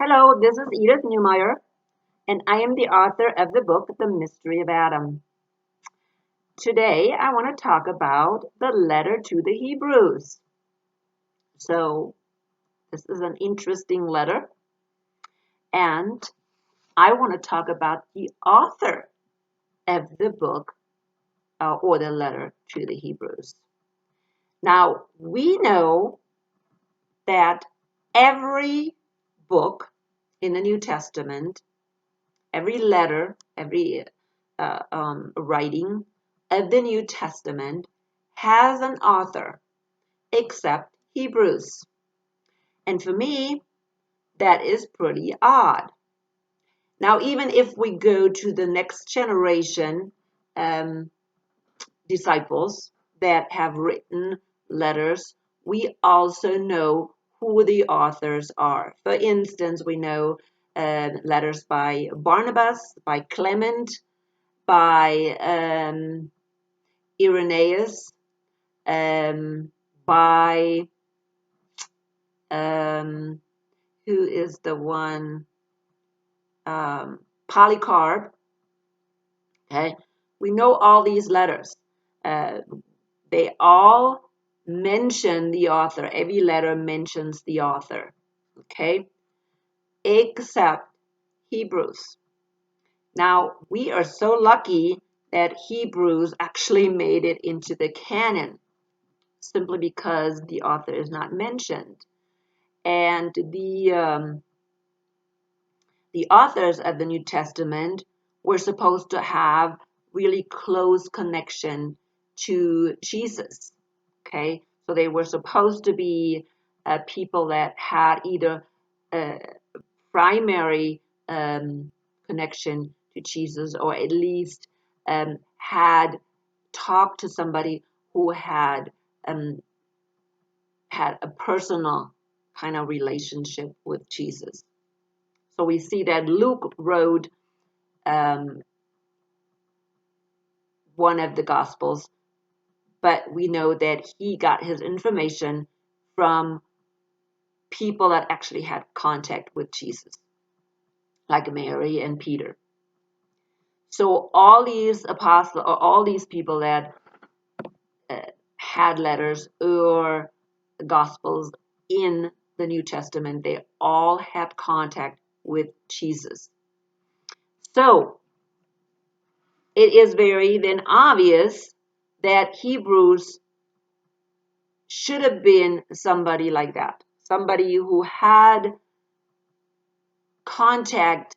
Hello, this is Edith Newmeyer, and I am the author of the book, The Mystery of Adam. Today, I want to talk about the letter to the Hebrews. So, this is an interesting letter, and I want to talk about the author of the book or the letter to the Hebrews. Now, we know that every book in the New Testament, every letter, every writing of the New Testament has an author, except Hebrews. And for me, that is pretty odd. Now, even if we go to the next generation disciples that have written letters, we also know who the authors are. For instance, we know letters by Barnabas, by Clement, by Irenaeus, by who is the one, Polycarp. Okay, we know all these letters. They all mention the author. Every letter mentions the author. Okay, except Hebrews. Now, we are so lucky that Hebrews actually made it into the canon, simply because the author is not mentioned. And the authors of the New Testament were supposed to have really close connection to Jesus. Okay, so they were supposed to be people that had either a primary connection to Jesus, or at least had talked to somebody who had a personal kind of relationship with Jesus. So we see that Luke wrote one of the Gospels, but we know that he got his information from people that actually had contact with Jesus, like Mary and Peter. So all these apostles, or all these people that had letters or Gospels in the New Testament, they all had contact with Jesus. So it is very then obvious that Hebrews should have been somebody like that, somebody who had contact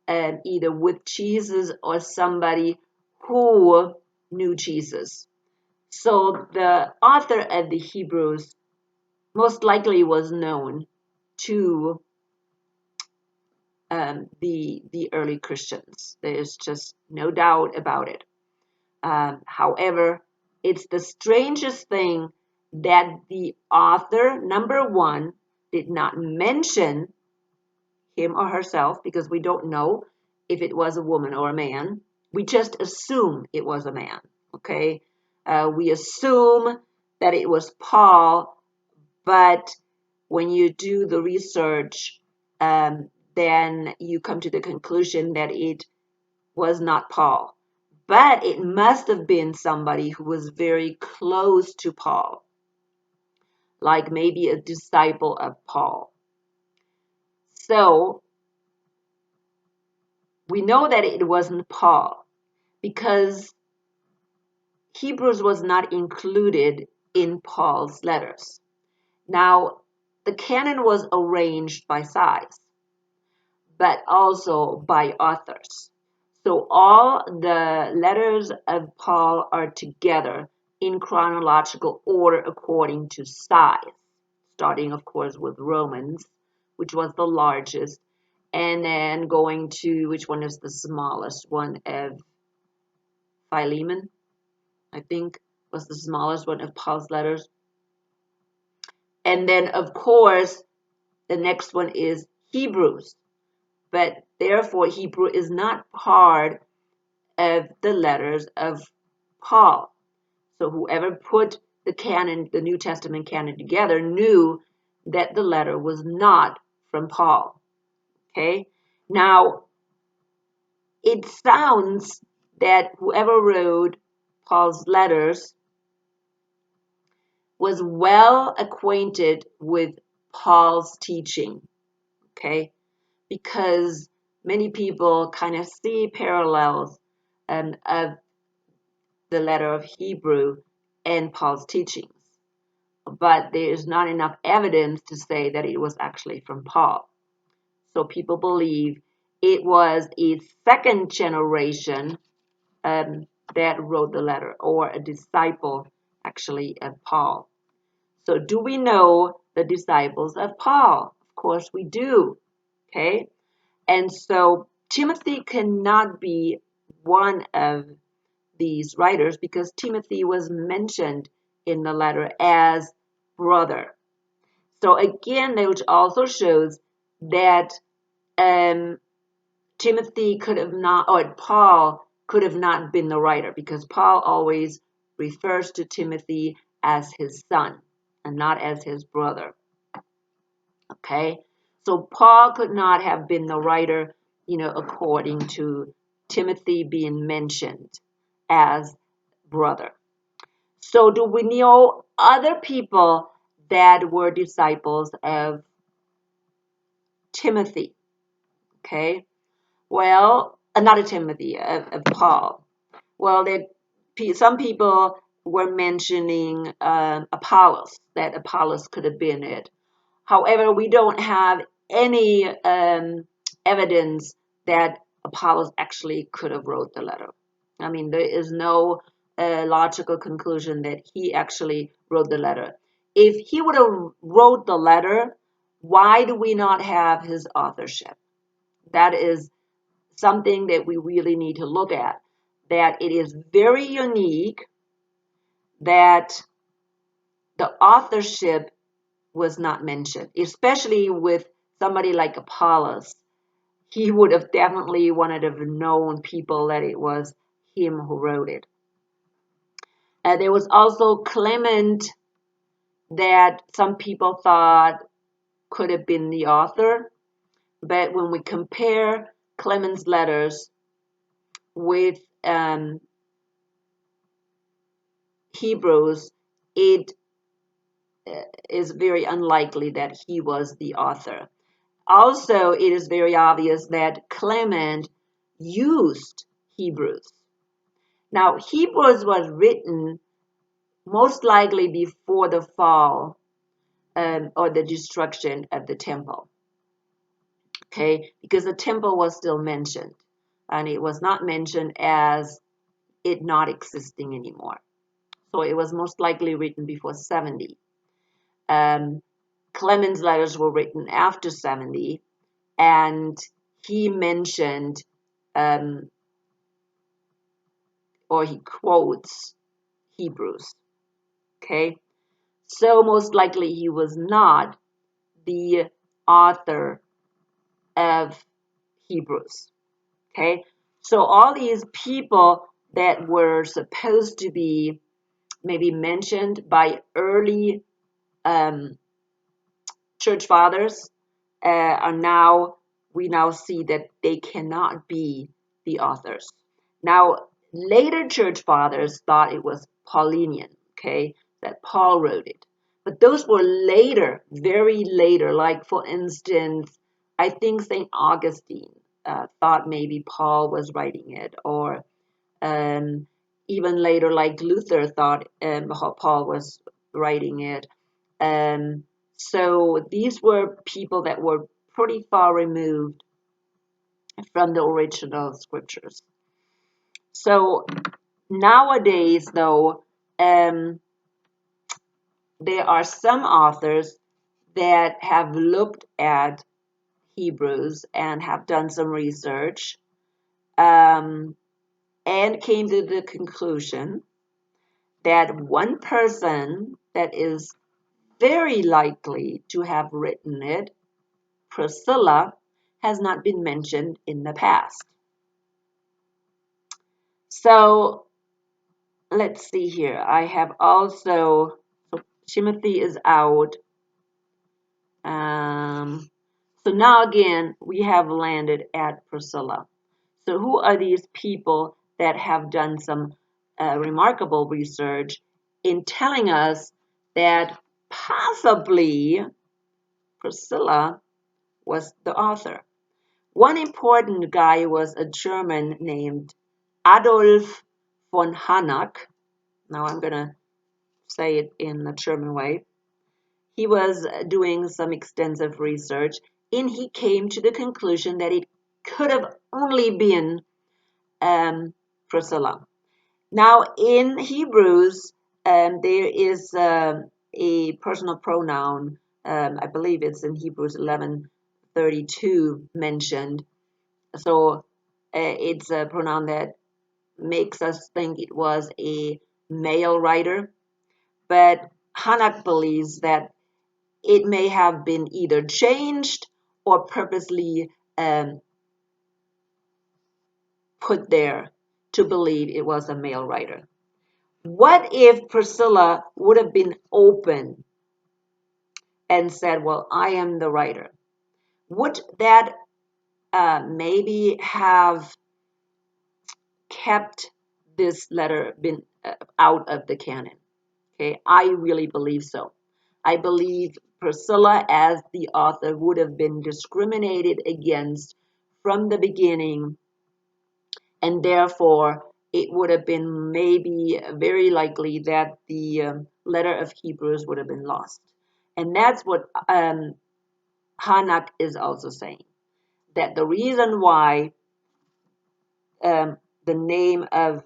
either with Jesus or somebody who knew Jesus. So the author of the Hebrews most likely was known to the early Christians. There's just no doubt about it. However, it's the strangest thing that the author, number one, did not mention him or herself, because we don't know if it was a woman or a man. We just assume it was a man, okay? We assume that it was Paul, but when you do the research, then you come to the conclusion that it was not Paul. But it must have been somebody who was very close to Paul, like maybe a disciple of Paul. So we know that it wasn't Paul because Hebrews was not included in Paul's letters. Now, the canon was arranged by size, but also by authors. So all the letters of Paul are together in chronological order according to size, starting, of course, with Romans, which was the largest, and then going to which one is the smallest one of Philemon, I think, was the smallest one of Paul's letters. And then, of course, the next one is Hebrews. But therefore, Hebrew is not part of the letters of Paul. So whoever put the canon, the New Testament canon together, knew that the letter was not from Paul. Okay, now it sounds that whoever wrote Paul's letters was well acquainted with Paul's teaching, okay, because many people kind of see parallels of the letter of Hebrew and Paul's teachings, but there is not enough evidence to say that it was actually from Paul. So people believe it was a second generation that wrote the letter, or a disciple actually of Paul. So do we know the disciples of Paul? Of course we do. Okay? And so Timothy cannot be one of these writers because Timothy was mentioned in the letter as brother. So again, which also shows that Timothy could have not, or Paul could have not been the writer, because Paul always refers to Timothy as his son and not as his brother. Okay, so Paul could not have been the writer, according to Timothy being mentioned as brother. So do we know other people that were disciples of Timothy? Okay, well, not Timothy, of Paul. Well, some people were mentioning Apollos, that Apollos could have been it. However, we don't have any evidence that Apollos actually could have wrote the letter. I mean, there is no logical conclusion that he actually wrote the letter. If he would have wrote the letter, why do we not have his authorship? That is something that we really need to look at. That it is very unique that the authorship was not mentioned, especially with somebody like Apollos. He would have definitely wanted to have known people that it was him who wrote it. There was also Clement, that some people thought could have been the author, but when we compare Clement's letters with Hebrews, it is very unlikely that he was the author. Also, it is very obvious that Clement used Hebrews. Now, Hebrews was written most likely before the fall or the destruction of the temple. Okay, because the temple was still mentioned, and it was not mentioned as it not existing anymore. So it was most likely written before 70. Clement's letters were written after 70, and he mentioned or he quotes Hebrews. Okay, so most likely he was not the author of Hebrews. Okay, so all these people that were supposed to be maybe mentioned by early church fathers we now see that they cannot be the authors. Now, later church fathers thought it was Paulinian, okay, that Paul wrote it. But those were later, very later, like for instance, I think St. Augustine thought maybe Paul was writing it, or even later, like Luther thought Paul was writing it. So these were people that were pretty far removed from the original scriptures. So nowadays, though, there are some authors that have looked at Hebrews and have done some research and came to the conclusion that one person that is very likely to have written it, Priscilla, has not been mentioned in the past. So let's see here. I have also, so Timothy is out. So now again, we have landed at Priscilla. So who are these people that have done some remarkable research in telling us that possibly Priscilla was the author? One important guy was a German named Adolf von Harnack. Now I'm going to say it in a German way. He was doing some extensive research and he came to the conclusion that it could have only been Priscilla. Now, in Hebrews, there is a personal pronoun. I believe it's in Hebrews 11:32 mentioned. So it's a pronoun that makes us think it was a male writer. But Hanak believes that it may have been either changed or purposely put there to believe it was a male writer. What if Priscilla would have been open and said, well, I am the writer? Would that maybe have kept this letter been out of the canon? Okay, I really believe so. I believe Priscilla as the author would have been discriminated against from the beginning, and therefore it would have been maybe very likely that the letter of Hebrews would have been lost. And that's what Hanak is also saying, that the reason why the name of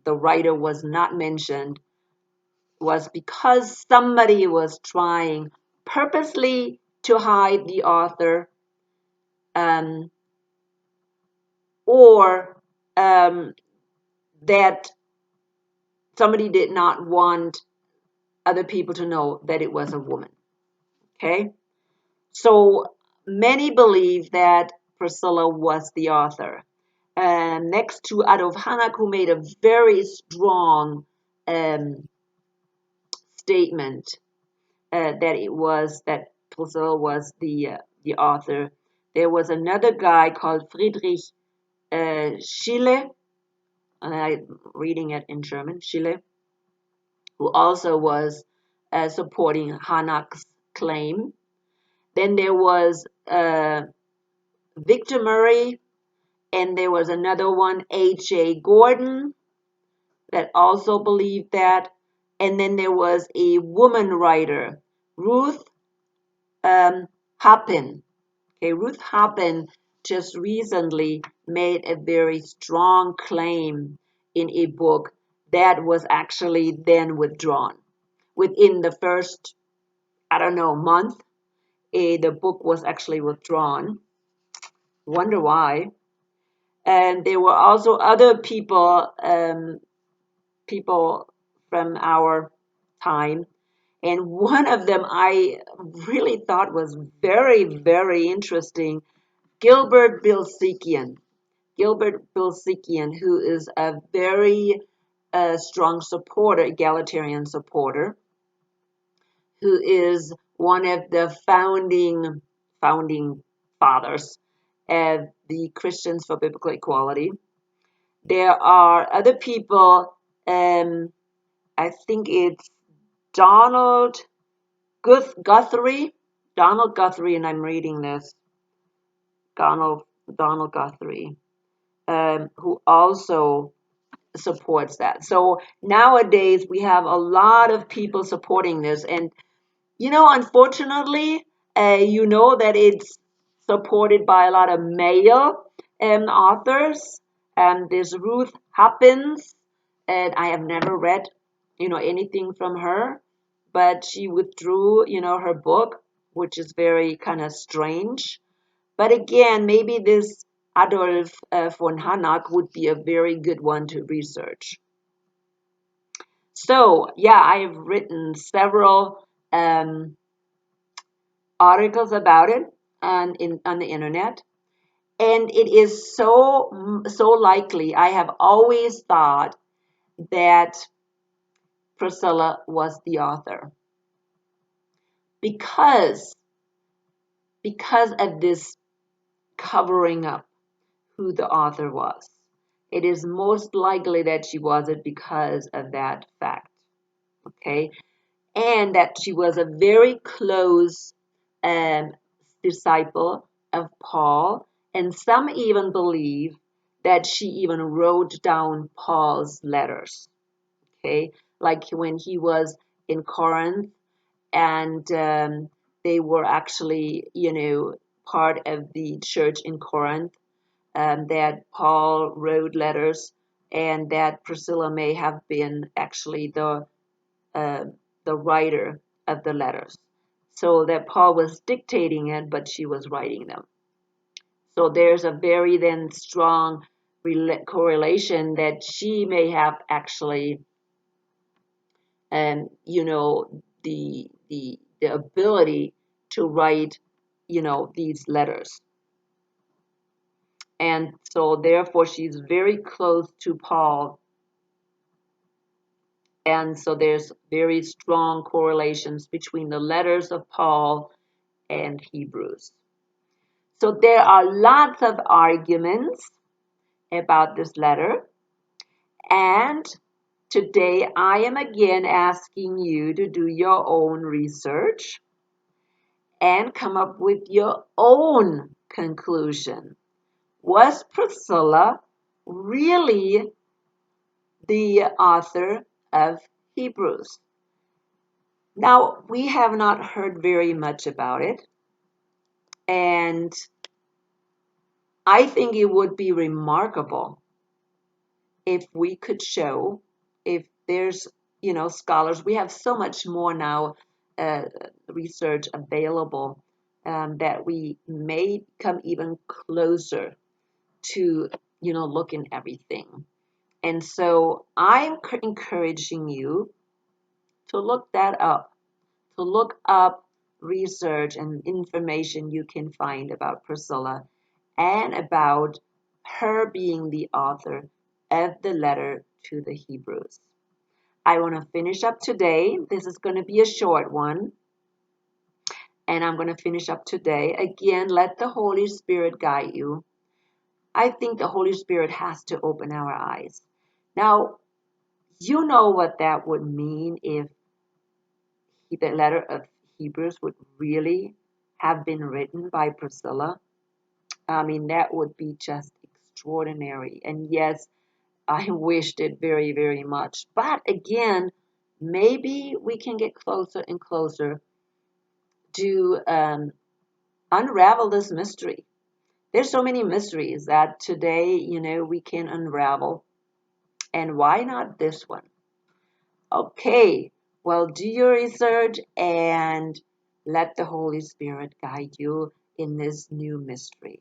the writer was not mentioned was because somebody was trying purposely to hide the author, um, or that somebody did not want other people to know that it was a woman. Okay? So many believe that Priscilla was the author. Next to Adolf Harnack, who made a very strong um, statement that Priscilla was the author. There was another guy called Friedrich Schiele, and I'm reading it in German, Schiele, who also was supporting Harnack's claim. Then there was Victor Murray, and there was another one, H.A. Gordon, that also believed that. And then there was a woman writer, Ruth Hoppin. Okay, Ruth Hoppin just recently made a very strong claim in a book that was actually then withdrawn. Within the first, I don't know, month, the book was actually withdrawn. Wonder why. And there were also other people from our time. And one of them I really thought was very, very interesting, Gilbert Bilzician. Gilbert Bilzician, who is a very strong supporter, egalitarian supporter, who is one of the founding fathers of the Christians for Biblical Equality. There are other people, I think it's Donald Guthrie, Donald Guthrie, and I'm reading this, Donald Guthrie, who also supports that. So nowadays we have a lot of people supporting this, and unfortunately, that it's supported by a lot of male authors. There's Ruth Hoppins, and I have never read, anything from her, but she withdrew, her book, which is very kind of strange. But again, maybe this Adolf von Harnack would be a very good one to research. So, yeah, I have written several articles about it on the internet, and it is so likely. I have always thought that Priscilla was the author because because of this covering up who the author was. It is most likely that she was it because of that fact. Okay, and that she was a very close um, disciple of Paul, and some even believe that she even wrote down Paul's letters. Okay, like when he was in Corinth, and they were actually, part of the church in Corinth, that Paul wrote letters, and that Priscilla may have been actually uh, the writer of the letters. So that Paul was dictating it, but she was writing them. So there's a very then strong correlation that she may have actually, the ability to write, these letters. And so therefore she's very close to Paul. And so there's very strong correlations between the letters of Paul and Hebrews. So there are lots of arguments about this letter. And today I am again asking you to do your own research and come up with your own conclusion. Was Priscilla really the author of Hebrews? Now, we have not heard very much about it, and I think it would be remarkable if we could show, if there's, scholars, we have so much more now research available, that we may come even closer to, looking everything. And so I'm encouraging you to look that up, to look up research and information you can find about Priscilla and about her being the author of the letter to the Hebrews. I want to finish up today. This is going to be a short one. And I'm going to finish up today. Again, let the Holy Spirit guide you. I think the Holy Spirit has to open our eyes. Now, you know what that would mean if the letter of Hebrews would really have been written by Priscilla. I mean, that would be just extraordinary. And yes, I wished it very, very much. But again, maybe we can get closer and closer to unravel this mystery. There's so many mysteries that today, we can unravel. And why not this one? Okay, well, do your research and let the Holy Spirit guide you in this new mystery.